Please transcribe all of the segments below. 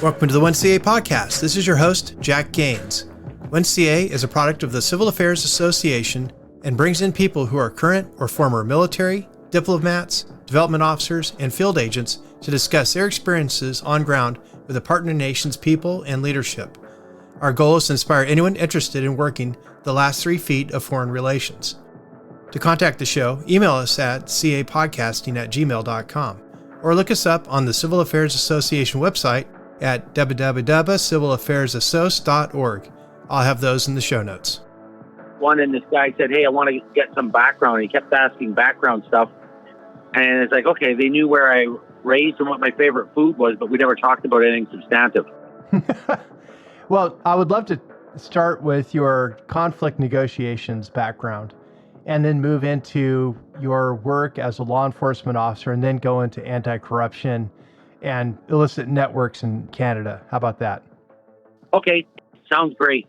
Welcome to the 1CA podcast. This is your host, Jack Gaines. 1CA is a product of the Civil Affairs Association and brings in people who are current or former military, diplomats, development officers, and field agents to discuss their experiences on ground with the partner nation's people and leadership. Our goal is to inspire anyone interested in working the last 3 feet of foreign relations. To contact the show, email us at capodcasting@gmail.com or look us up on the Civil Affairs Association website at www.civilaffairsassoc.org. I'll have those in the show notes. And this guy said, "Hey, I want to get some background." He kept asking background stuff. And it's like, okay, they knew where I raised and what my favorite food was, but we never talked about anything substantive. Well, I would love to start with your conflict negotiations background and then move into your work as a law enforcement officer and then go into anti-corruption and illicit networks in Canada. How about that? Okay, sounds great.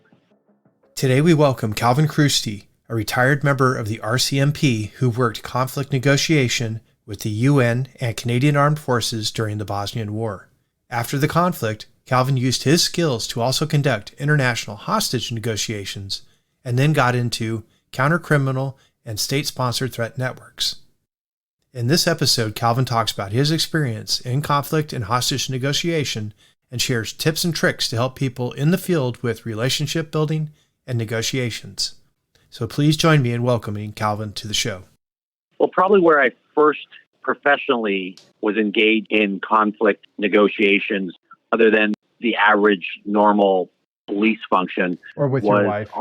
Today we welcome Calvin Chrustie, a retired member of the RCMP who worked conflict negotiation with the UN and Canadian Armed Forces during the Bosnian War. After the conflict, Calvin used his skills to also conduct international hostage negotiations and then got into counter-criminal and state-sponsored threat networks. In this episode, Calvin talks about his experience in conflict and hostage negotiation and shares tips and tricks to help people in the field with relationship building and negotiations. So please join me in welcoming Calvin to the show. Well, probably where I first professionally was engaged in conflict negotiations, other than the average normal police function, Or with was your wife.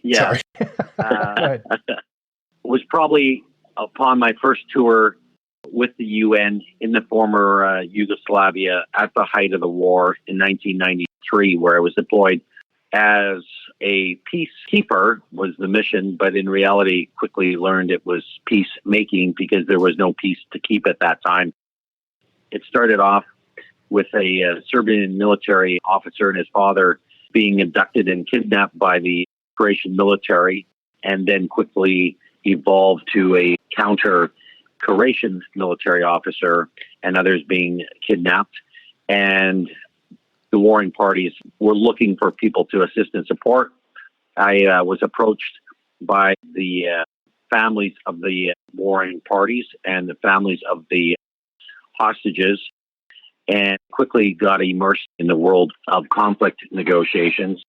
yeah. Was probably upon my first tour with the UN in the former Yugoslavia at the height of the war in 1993, where I was deployed as a peacekeeper was the mission, but in reality quickly learned it was peacemaking because there was no peace to keep at that time. It started off with a Serbian military officer and his father being abducted and kidnapped by the Croatian military, and then quickly evolved to a counter-Croatian military officer and others being kidnapped. And the warring parties were looking for people to assist and support. I was approached by the families of the warring parties and the families of the hostages, and quickly got immersed in the world of conflict negotiations.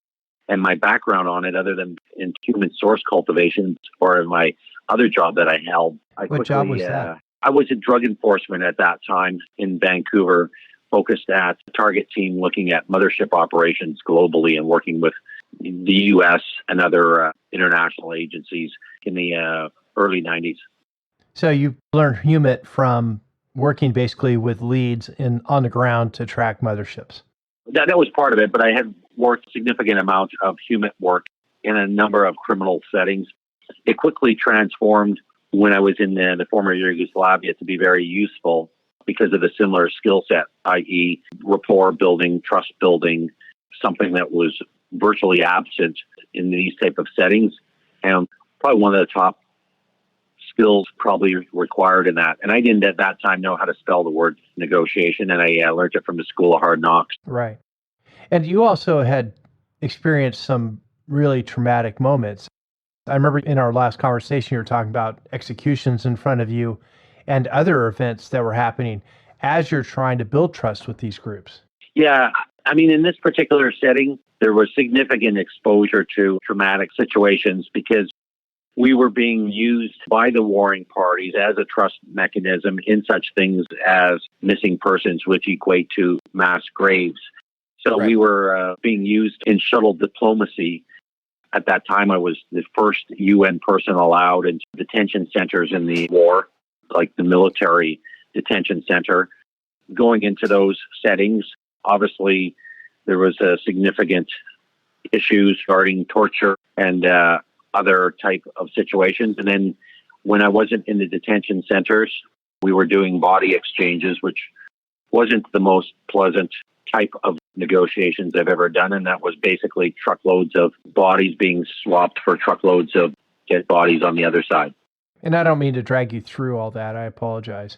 And my background on it, other than in human source cultivation or in my other job that I held, What job was that? I was in drug enforcement at that time in Vancouver, focused at the target team looking at mothership operations globally and working with the U.S. and other international agencies in the early 90s. So you learned HUMIT from working basically with leads on the ground to track motherships. That was part of it, but I had worked significant amount of HUMIT work in a number of criminal settings. It quickly transformed when I was in the former Yugoslavia to be very useful because of the similar skill set, i.e. rapport building, trust building, something that was virtually absent in these type of settings. And probably one of the top skills probably required in that. And I didn't at that time know how to spell the word negotiation, and I learned it from the School of Hard Knocks. Right. And you also had experienced some really traumatic moments. I remember in our last conversation, you were talking about executions in front of you and other events that were happening as you're trying to build trust with these groups. Yeah. I mean, in this particular setting, there was significant exposure to traumatic situations because we were being used by the warring parties as a trust mechanism in such things as missing persons, which equate to mass graves. So Right. We were being used in shuttle diplomacy. At that time, I was the first UN person allowed into detention centers in the war, like the military detention center. Going into those settings, obviously, there was a significant issues regarding torture and other type of situations. And then when I wasn't in the detention centers, we were doing body exchanges, which wasn't the most pleasant type of negotiations I've ever done. And that was basically truckloads of bodies being swapped for truckloads of dead bodies on the other side. And I don't mean to drag you through all that. I apologize.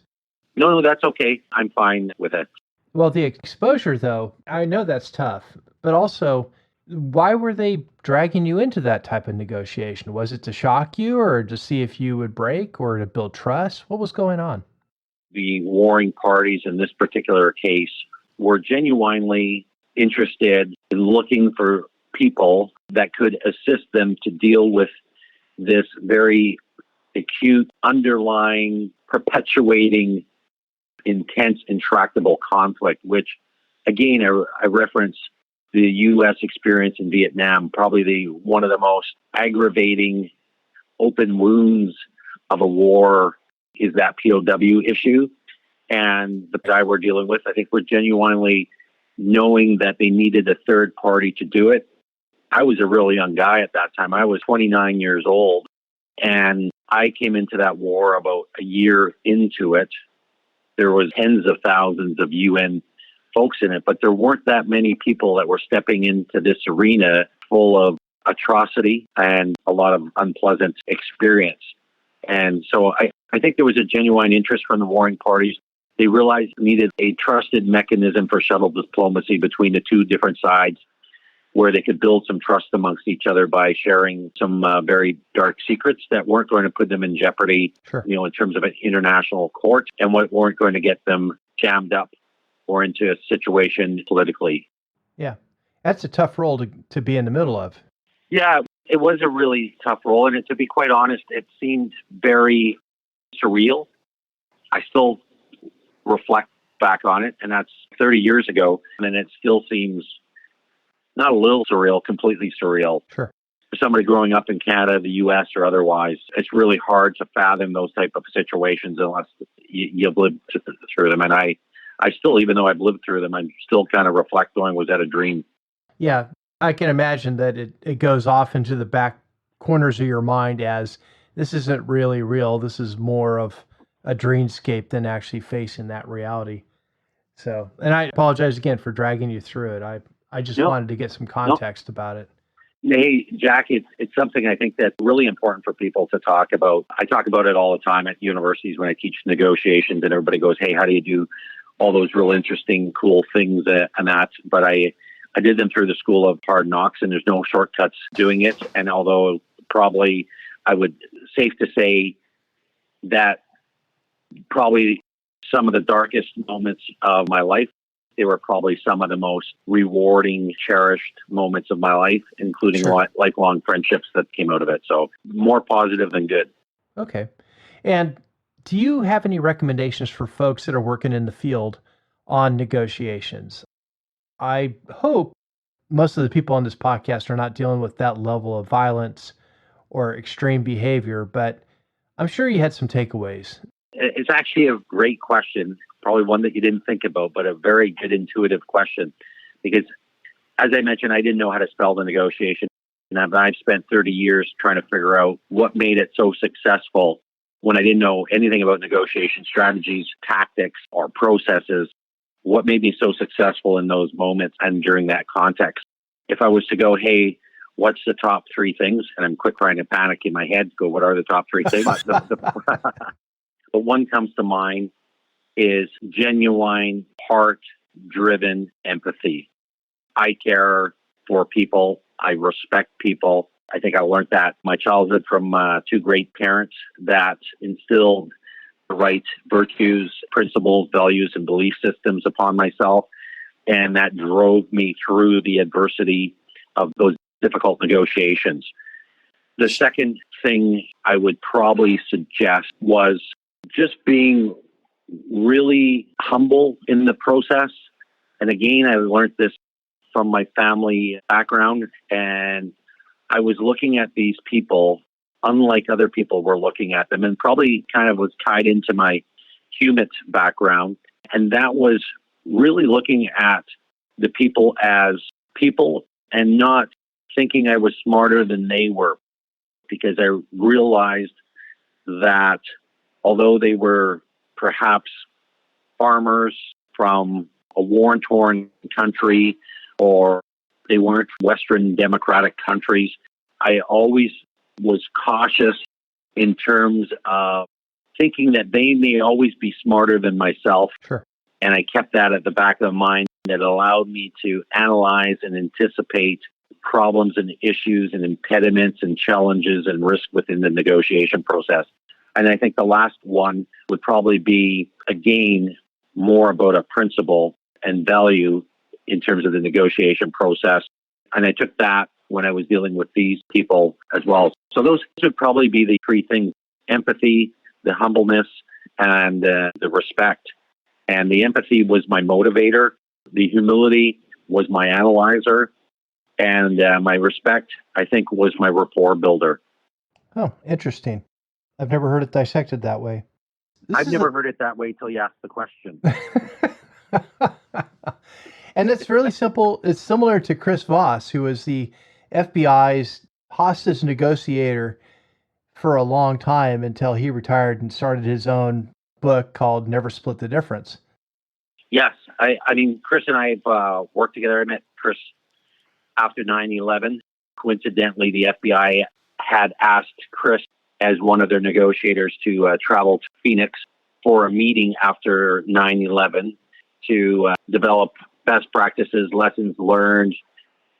No, that's okay. I'm fine with it. Well, the exposure, though, I know that's tough, but also, why were they dragging you into that type of negotiation? Was it to shock you or to see if you would break or to build trust? What was going on? The warring parties in this particular case were genuinely interested in looking for people that could assist them to deal with this very acute, underlying, perpetuating, intense, intractable conflict, which, again, I reference the U.S. experience in Vietnam, probably one of the most aggravating open wounds of a war is that POW issue. And the guy we're dealing with, I think we're genuinely knowing that they needed a third party to do it. I was a really young guy at that time. I was 29 years old. And I came into that war about a year into it. There was tens of thousands of UN folks in it, but there weren't that many people that were stepping into this arena full of atrocity and a lot of unpleasant experience. And so I think there was a genuine interest from the warring parties. They realized they needed a trusted mechanism for shuttle diplomacy between the two different sides where they could build some trust amongst each other by sharing some very dark secrets that weren't going to put them in jeopardy, Sure. in terms of an international court, and what weren't going to get them jammed up or into a situation politically. Yeah. That's a tough role to be in the middle of. Yeah, it was a really tough role. And to be quite honest, it seemed very surreal. I still reflect back on it, and that's 30 years ago. And it still seems not a little surreal, completely surreal. Sure. For somebody growing up in Canada, the U.S., or otherwise, it's really hard to fathom those type of situations unless you've lived through them. And I still, even though I've lived through them, I'm still kind of reflect going, was that a dream? Yeah. I can imagine that it goes off into the back corners of your mind as this isn't really real. This is more of a dreamscape than actually facing that reality. So, and I apologize again for dragging you through it. I just wanted to get some context about it. Hey, Jack, it's something I think that's really important for people to talk about. I talk about it all the time at universities when I teach negotiations, and everybody goes, hey, how do you do all those real interesting, cool things and that? But I did them through the school of hard knocks, and there's no shortcuts doing it. And although probably I would safe to say that probably some of the darkest moments of my life, they were probably some of the most rewarding, cherished moments of my life, including lifelong friendships that came out of it. So more positive than good. Okay. And do you have any recommendations for folks that are working in the field on negotiations? I hope most of the people on this podcast are not dealing with that level of violence or extreme behavior, but I'm sure you had some takeaways. It's actually a great question, probably one that you didn't think about, but a very good intuitive question. Because as I mentioned, I didn't know how to spell the negotiation. And I've spent 30 years trying to figure out what made it so successful when I didn't know anything about negotiation strategies, tactics, or processes. What made me so successful in those moments and during that context? If I was to go, hey, what's the top three things? And I'm quick trying to panic in my head, go, what are the top three things? The one comes to mind is genuine, heart-driven empathy. I care for people. I respect people. I think I learned that in my childhood from two great parents that instilled the right virtues, principles, values, and belief systems upon myself. And that drove me through the adversity of those difficult negotiations. The second thing I would probably suggest was just being really humble in the process. And again, I learned this from my family background, and I was looking at these people unlike other people were looking at them, and probably kind of was tied into my Humit background. And that was really looking at the people as people and not thinking I was smarter than they were, because I realized that although they were perhaps farmers from a war-torn country, or they weren't Western democratic countries, I always was cautious in terms of thinking that they may always be smarter than myself. Sure. And I kept that at the back of my mind. That allowed me to analyze and anticipate problems and issues and impediments and challenges and risk within the negotiation process. And I think the last one would probably be, again, more about a principle and value in terms of the negotiation process. And I took that when I was dealing with these people as well. So those would probably be the three things: empathy, the humbleness, and the respect. And the empathy was my motivator. The humility was my analyzer. And my respect, I think, was my rapport builder. Oh, interesting. I've never heard it dissected that way. I've never heard it that way till you asked the question. And it's really simple. It's similar to Chris Voss, who was the FBI's hostage negotiator for a long time until he retired and started his own book called Never Split the Difference. Yes. I mean, Chris and I have worked together. I met Chris after 9/11. Coincidentally, the FBI had asked Chris as one of their negotiators to travel to Phoenix for a meeting after 9/11 to develop best practices, lessons learned,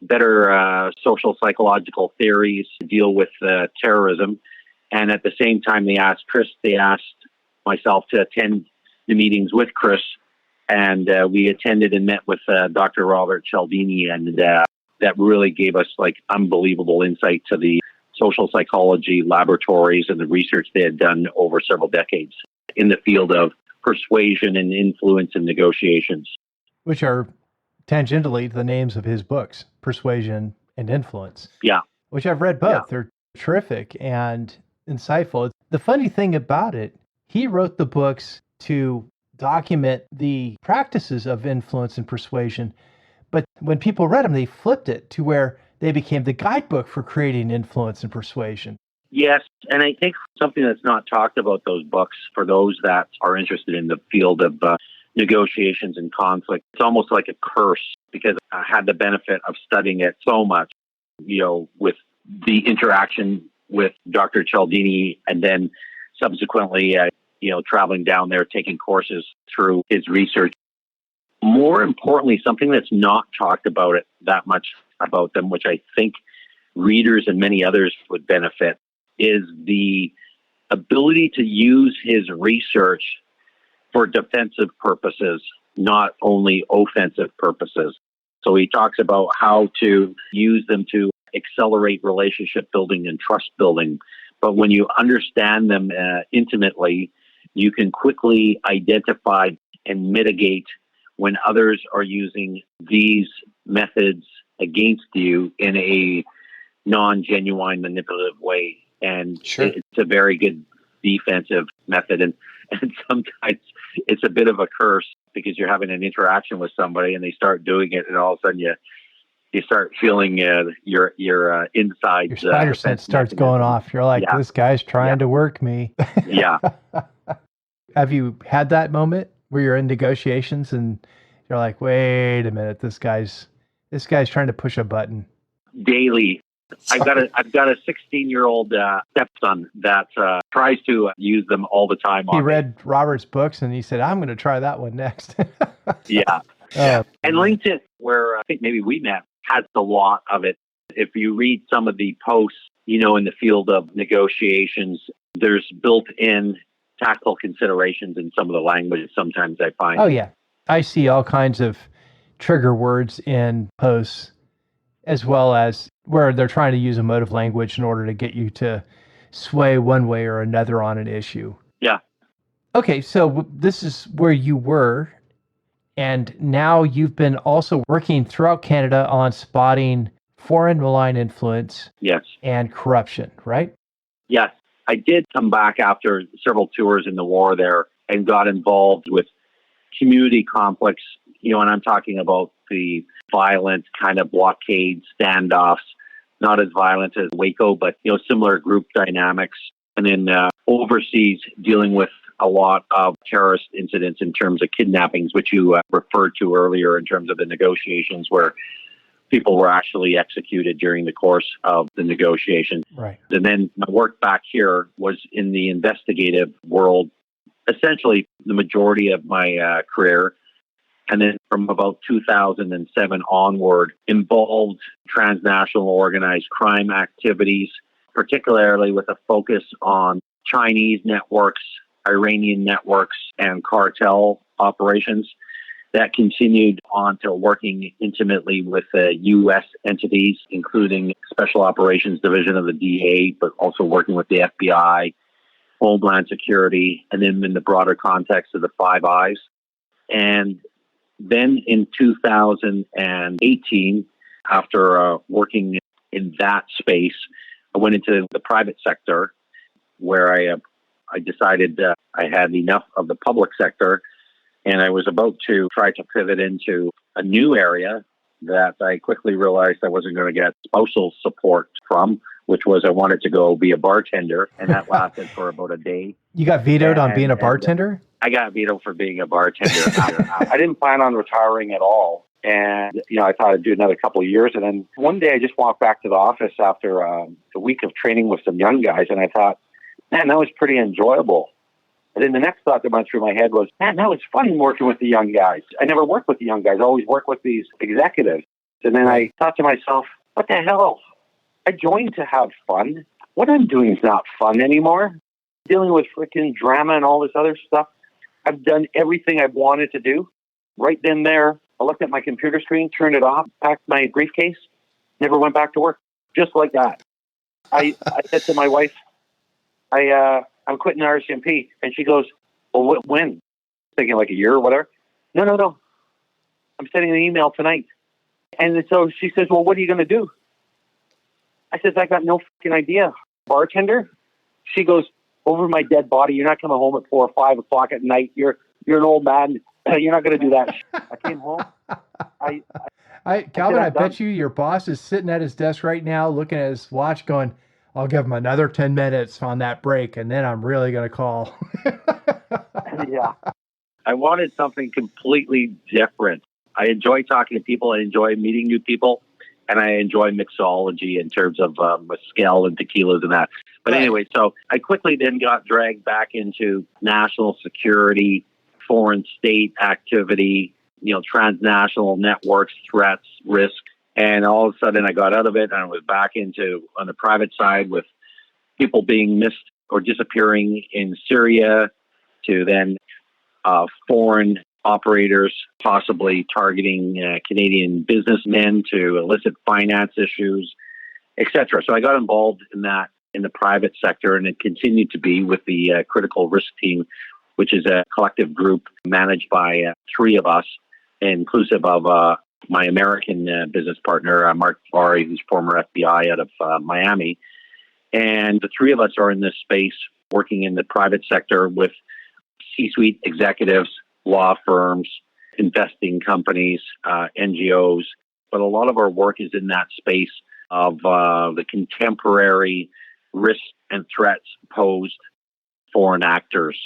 better social psychological theories to deal with terrorism. And at the same time, they asked myself to attend the meetings with Chris. And we attended and met with Dr. Robert Cialdini, and that really gave us unbelievable insight to the social psychology laboratories and the research they had done over several decades in the field of persuasion and influence and negotiations. Which are tangentially the names of his books, Persuasion and Influence. Yeah. Which I've read both. Yeah. They're terrific and insightful. The funny thing about it, he wrote the books to document the practices of influence and persuasion. But when people read them, they flipped it to where they became the guidebook for creating influence and persuasion. Yes. And I think something that's not talked about those books for those that are interested in the field of negotiations and conflict, it's almost like a curse, because I had the benefit of studying it so much, with the interaction with Dr. Cialdini, and then subsequently, traveling down there, taking courses through his research. More importantly, something that's not talked about it that much about them, which I think readers and many others would benefit, is the ability to use his research for defensive purposes, not only offensive purposes. So he talks about how to use them to accelerate relationship building and trust building. But when you understand them intimately, you can quickly identify and mitigate when others are using these methods against you in a non-genuine, manipulative way. And Sure. It's a very good defensive method. And sometimes it's a bit of a curse, because you're having an interaction with somebody and they start doing it, and all of a sudden you start feeling your inside. Your spider sense starts going off. You're like, This guy's trying to work me. Yeah. Have you had that moment where you're in negotiations and you're like, wait a minute, this guy's trying to push a button? Daily. I've got a 16-year-old stepson that tries to use them all the time. He read Robert's books and he said, I'm going to try that one next. Yeah. And LinkedIn, where I think maybe we met, has a lot of it. If you read some of the posts, in the field of negotiations, there's built-in tactile considerations in some of the language sometimes, I find. Oh, yeah. I see all kinds of trigger words in posts, as well as where they're trying to use emotive language in order to get you to sway one way or another on an issue. Yeah. Okay, so this is where you were, and now you've been also working throughout Canada on spotting foreign malign influence. Yes. And corruption, right? Yes. I did come back after several tours in the war there and got involved with community conflicts, and I'm talking about the violent kind of blockade standoffs, not as violent as Waco, but, similar group dynamics. And then overseas, dealing with a lot of terrorist incidents in terms of kidnappings, which you referred to earlier in terms of the negotiations, where people were actually executed during the course of the negotiation. Right. And then my work back here was in the investigative world. Essentially, the majority of my career And then from about 2007 onward, involved transnational organized crime activities, particularly with a focus on Chinese networks, Iranian networks, and cartel operations. That continued on to working intimately with U.S. entities, including Special Operations Division of the DA, but also working with the FBI, Homeland Security, and then in the broader context of the Five Eyes. And then in 2018, after working in that space, I went into the private sector where I decided I had enough of the public sector, and I was about to try to pivot into a new area that I quickly realized I wasn't going to get spousal support from, which was I wanted to go be a bartender, and that lasted for about a day. You got vetoed on being a bartender? I got vetoed for being a bartender. I didn't plan on retiring at all. And, I thought I'd do another couple of years. And then one day I just walked back to the office after a week of training with some young guys. And I thought, man, that was pretty enjoyable. And then the next thought that went through my head was, man, that was fun working with the young guys. I never worked with the young guys. I always worked with these executives. And then I thought to myself, what the hell? I joined to have fun. What I'm doing is not fun anymore. Dealing with freaking drama and all this other stuff. I've done everything I've wanted to do. Right then there, I looked at my computer screen, turned it off, packed my briefcase, never went back to work. Just like that. I said to my wife, I'm quitting RCMP. And she goes, well, when? Thinking like a year or whatever. No. I'm sending an email tonight. And so she says, well, what are you going to do? I says, I got no fucking idea. Bartender? She goes, over my dead body. You're not coming home at 4 or 5 o'clock at night. You're an old man. You're not going to do that. I came home. Calvin, I bet you your boss is sitting at his desk right now looking at his watch going, I'll give him another 10 minutes on that break, and then I'm really going to call. Yeah. I wanted something completely different. I enjoy talking to people. I enjoy meeting new people. And I enjoy mixology in terms of mezcal and tequilas and that. But anyway, so I quickly then got dragged back into national security, foreign state activity, transnational networks, threats, risk. And all of a sudden I got out of it and I was back on the private side with people being missed or disappearing in Syria, to then foreign operators possibly targeting Canadian businessmen to elicit finance issues, etc. So I got involved in that in the private sector, and it continued to be with the critical risk team, which is a collective group managed by three of us, inclusive of my American business partner, Mark Barry, who's former FBI out of Miami. And the three of us are in this space working in the private sector with C-suite executives, law firms, investing companies, NGOs. But a lot of our work is in that space of the contemporary risks and threats posed foreign actors.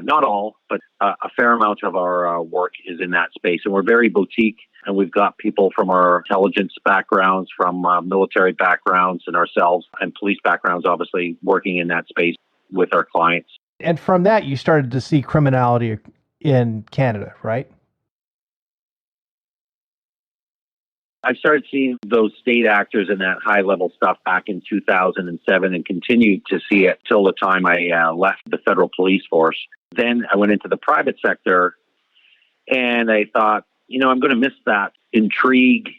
Not all, but a fair amount of our work is in that space. And we're very boutique, and we've got people from our intelligence backgrounds, from military backgrounds, and ourselves, and police backgrounds, obviously, working in that space with our clients. And from that, you started to see criminality in Canada, right? I started seeing those state actors and that high-level stuff back in 2007 and continued to see it till the time I left the federal police force. Then I went into the private sector, and I thought, I'm going to miss that intrigue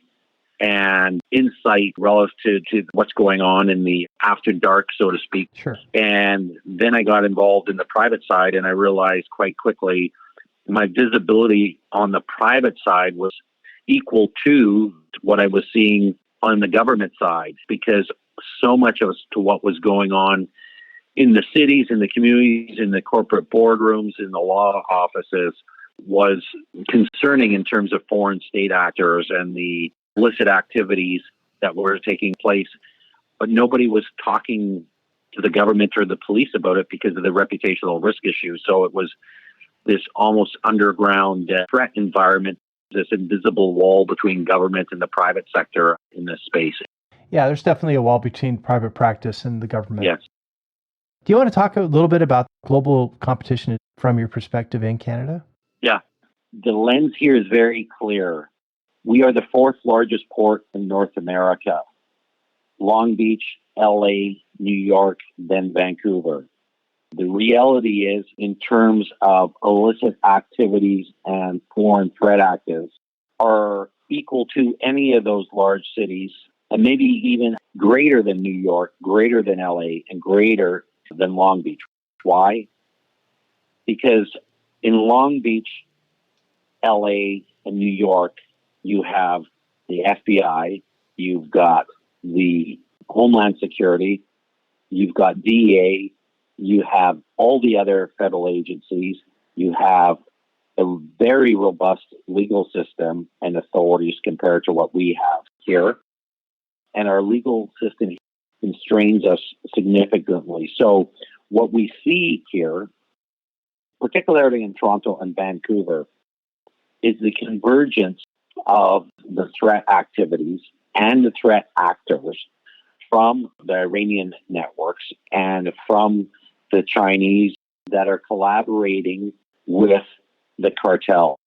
and insight relative to what's going on in the after dark, so to speak. Sure. And then I got involved in the private side, and I realized quite quickly my visibility on the private side was equal to what I was seeing on the government side, because so much of what was going on in the cities, in the communities, in the corporate boardrooms, in the law offices was concerning in terms of foreign state actors and the illicit activities that were taking place. But nobody was talking to the government or the police about it because of the reputational risk issue. So it was this almost underground threat environment, this invisible wall between government and the private sector in this space. Yeah, there's definitely a wall between private practice and the government. Yes. Do you want to talk a little bit about global competition from your perspective in Canada? Yeah. The lens here is very clear. We are the fourth largest port in North America. Long Beach, LA, New York, then Vancouver. The reality is, in terms of illicit activities and foreign threat actives, are equal to any of those large cities, and maybe even greater than New York, greater than LA, and greater than Long Beach. Why? Because in Long Beach, LA, and New York, you have the FBI, you've got the Homeland Security, you've got DEA, you have all the other federal agencies, you have a very robust legal system and authorities compared to what we have here. And our legal system constrains us significantly. So what we see here, particularly in Toronto and Vancouver, is the convergence of the threat activities and the threat actors from the Iranian networks and from the Chinese that are collaborating with the cartel.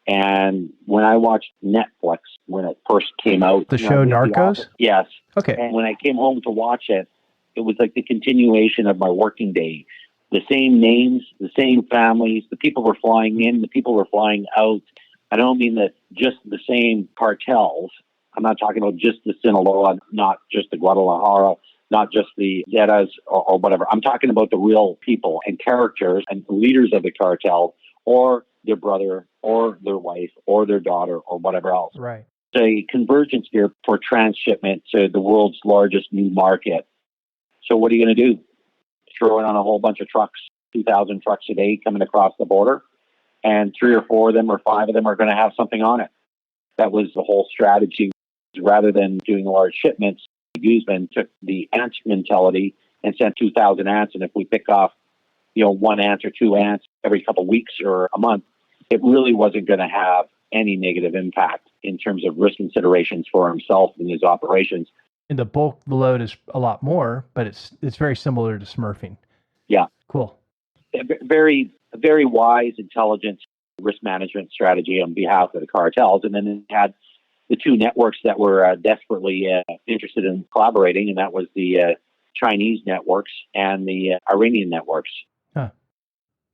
And when I watched Netflix, when it first came out... The show Narcos? Yes. Okay. And when I came home to watch it, it was like the continuation of my working day. The same names, the same families, the people were flying in, the people were flying out. I don't mean that just the same cartels. I'm not talking about just the Sinaloa, not just the Guadalajara, not just the Zetas or whatever. I'm talking about the real people and characters and leaders of the cartel, or their brother or their wife or their daughter or whatever else. Right. A convergence here for transshipment to the world's largest new market. So what are you going to do? Throw it on a whole bunch of trucks, 2,000 trucks a day coming across the border, and 3 or 4 of them or 5 of them are going to have something on it. That was the whole strategy. Rather than doing large shipments, Guzman took the ant mentality and sent 2,000 ants, and if we pick off, 1 ant or 2 ants every couple of weeks or a month, it really wasn't going to have any negative impact in terms of risk considerations for himself and his operations. And the bulk, the load is a lot more, but it's very similar to smurfing. Yeah. Cool. Very, very wise, intelligent risk management strategy on behalf of the cartels. And then it had the 2 networks that were desperately interested in collaborating, and that was the Chinese networks and the Iranian networks. Huh.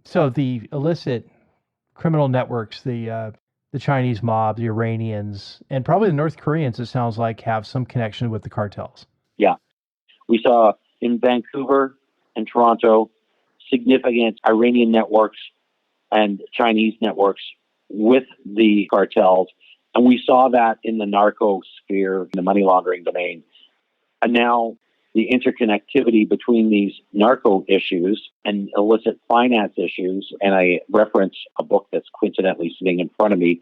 So the illicit criminal networks, the Chinese mob, the Iranians, and probably the North Koreans, it sounds like, have some connection with the cartels. Yeah. We saw in Vancouver and Toronto significant Iranian networks and Chinese networks with the cartels. And we saw that in the narco sphere, in the money laundering domain. And now the interconnectivity between these narco issues and illicit finance issues, and I reference a book that's coincidentally sitting in front of me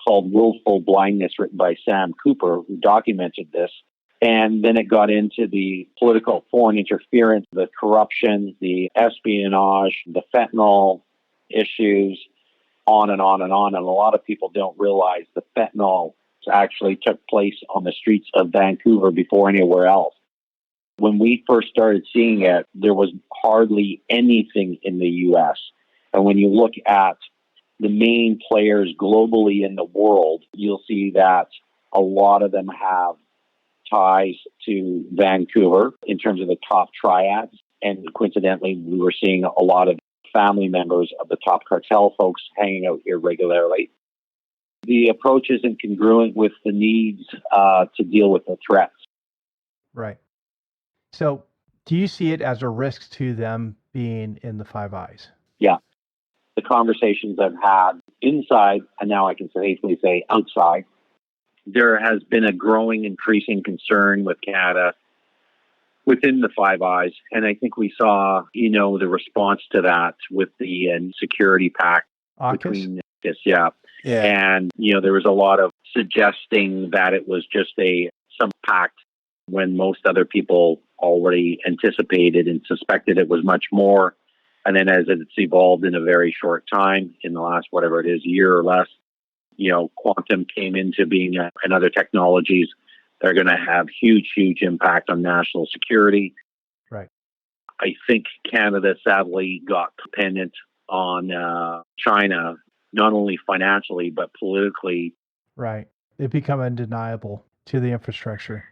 called Willful Blindness, written by Sam Cooper, who documented this. And then it got into the political foreign interference, the corruption, the espionage, the fentanyl issues, on and on and on. And a lot of people don't realize the fentanyl actually took place on the streets of Vancouver before anywhere else. When we first started seeing it, there was hardly anything in the U.S. And when you look at the main players globally in the world, you'll see that a lot of them have ties to Vancouver in terms of the top triads. And coincidentally, we were seeing a lot of family members of the top cartel folks hanging out here regularly. The approach isn't congruent with the needs to deal with the threats. Right. So do you see it as a risk to them being in the Five Eyes? Yeah. The conversations I've had inside, and now I can safely say outside, there has been a growing, increasing concern with Canada within the Five Eyes. And I think we saw, the response to that with the security pact between this, yeah. And, there was a lot of suggesting that it was just some pact when most other people already anticipated and suspected it was much more. And then as it's evolved in a very short time, in the last, whatever it is, year or less, quantum came into being and other technologies that are going to have huge, huge impact on national security. Right. I think Canada sadly got dependent on China not only financially, but politically. Right. They become undeniable to the infrastructure.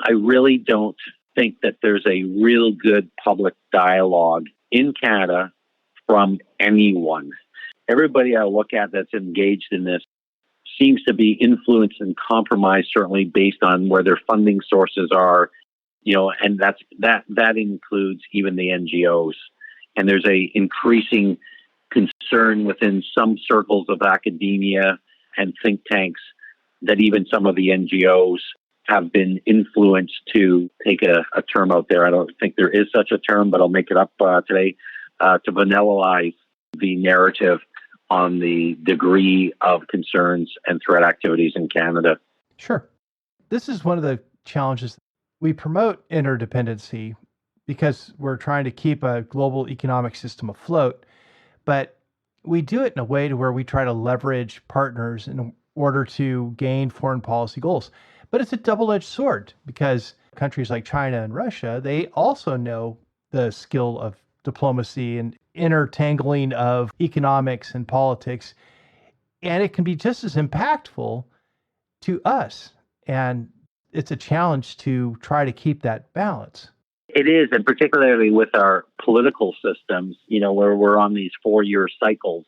I really don't think that there's a real good public dialogue in Canada from anyone. Everybody I look at that's engaged in this seems to be influenced and compromised, certainly based on where their funding sources are, and that includes even the NGOs. And there's a increasing concern within some circles of academia and think tanks that even some of the NGOs have been influenced, to take a term out there. I don't think there is such a term, but I'll make it up today, to vanillaize the narrative on the degree of concerns and threat activities in Canada. Sure. This is one of the challenges. We promote interdependency because we're trying to keep a global economic system afloat, but we do it in a way to where we try to leverage partners in order to gain foreign policy goals. But it's a double-edged sword, because countries like China and Russia, they also know the skill of diplomacy and intertangling of economics and politics, and it can be just as impactful to us. And it's a challenge to try to keep that balance. It is, and particularly with our political systems, where we're on these 4-year cycles,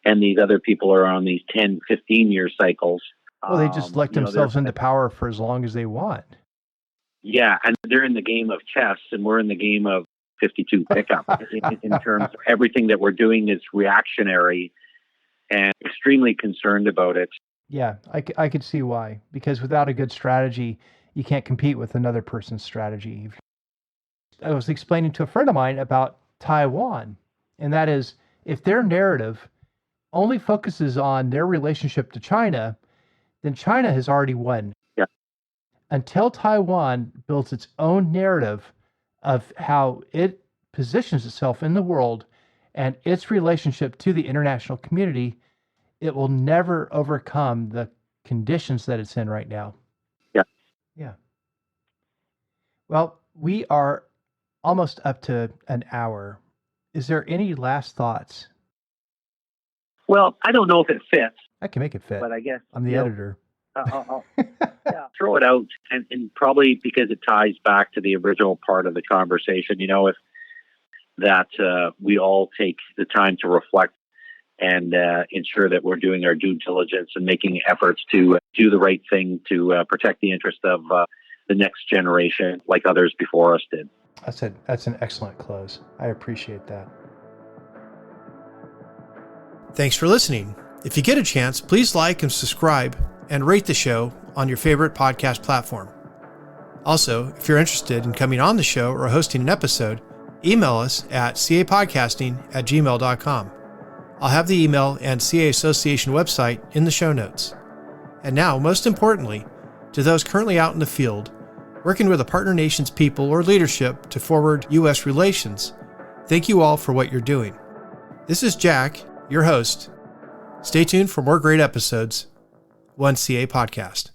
and these other people are on these 10, 15-year cycles. Well, they just elect themselves into power for as long as they want. Yeah, and they're in the game of chess, and we're in the game of 52 pickup. in terms of everything that we're doing is reactionary, and extremely concerned about it. Yeah, I could see why. Because without a good strategy, you can't compete with another person's strategy. I was explaining to a friend of mine about Taiwan, and that is, if their narrative only focuses on their relationship to China, then China has already won. Yeah. Until Taiwan builds its own narrative of how it positions itself in the world and its relationship to the international community, it will never overcome the conditions that it's in right now. Yeah. Yeah. Well, we are almost up to an hour. Is there any last thoughts? Well, I don't know if it fits. I can make it fit. But I guess I'm the editor. I'll throw it out, and probably because it ties back to the original part of the conversation, if that we all take the time to reflect and ensure that we're doing our due diligence and making efforts to do the right thing to protect the interest of the next generation, like others before us did. That's an excellent close. I appreciate that. Thanks for listening. If you get a chance, please like and subscribe and rate the show on your favorite podcast platform. Also, if you're interested in coming on the show or hosting an episode, email us at capodcasting@gmail.com. I'll have the email and CA Association website in the show notes. And now, most importantly, to those currently out in the field, working with a partner nation's people or leadership to forward U.S. relations, thank you all for what you're doing. This is Jack, your host. Stay tuned for more great episodes. One CA Podcast.